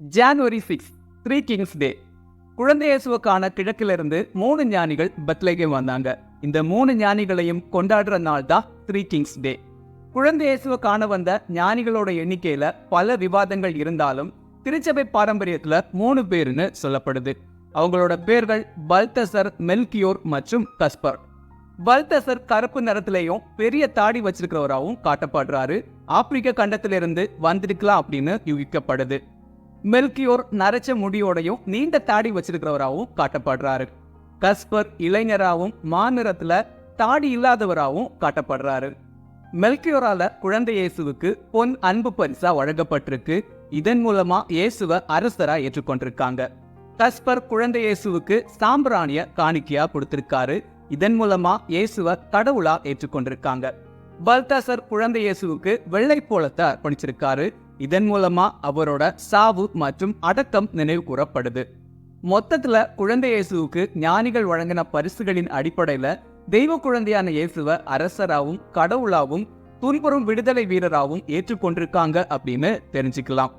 January 6 three Kings டே. குழந்தை இயேசுவுக்கான கிழக்கிலிருந்து 3 ஞானிகள் பெத்லகேம் வந்தாங்க. இந்த 3 ஞானிகளையும் கொண்டாடுற நாள் தான் த்ரீ கிங்ஸ் டே. குழந்தை இயேசுவுக்கான வந்த ஞானிகளோட எண்ணிக்கையில பல விவாதங்கள் இருந்தாலும் திருச்சபை பாரம்பரியத்துல 3 பேருன்னு சொல்லப்படுது. அவங்களோட பேர்கள் பல்தசர், மெல்கியோர் மற்றும் கஸ்பர். பல்தசர் கருப்பு நிறத்திலையும் பெரிய தாடி வச்சிருக்கிறவராகவும் காட்டப்படுறாரு. ஆப்பிரிக்க கண்டத்திலிருந்து வந்திருக்கலாம் அப்படின்னு யூகிக்கப்படுது. மெல்கியோர் நரைச்ச முடியோடையும் நீண்ட தாடி வச்சிருக்கிறவராகவும் காட்டப்படுறாரு. கஸ்பர் இளைஞராகவும் மாநிறத்துல தாடி இல்லாதவராகவும் காட்டப்படுறாரு. மெல்கியோரால குழந்தை இயேசுவுக்கு பொன் அன்பு பரிசா வழங்கப்பட்டிருக்கு. இதன் மூலமா இயேசுவை அரசரா ஏற்றுக்கொண்டிருக்காங்க. கஸ்பர் குழந்தை இயேசுவுக்கு சாம்பிராணிய காணிக்கையா கொடுத்திருக்காரு. இதன் மூலமா இயேசுவை கடவுளா ஏற்றுக்கொண்டிருக்காங்க. பல்தசர் குழந்தை இயேசுவுக்கு வெள்ளை போலத்தை அர்ப்பணிச்சிருக்காரு. இதன் மூலமா அவரோட சாவு மற்றும் அடக்கம் நினைவு கூறப்படுது. மொத்தத்துல குழந்தை இயேசுவுக்கு ஞானிகள் வழங்கின பரிசுகளின் அடிப்படையில தெய்வ குழந்தையான இயேசுவை அரசராகவும் கடவுளாவும் துன்புறும் விடுதலை வீரராகவும் ஏற்றுக்கொண்டிருக்காங்க அப்படின்னு தெரிஞ்சுக்கலாம்.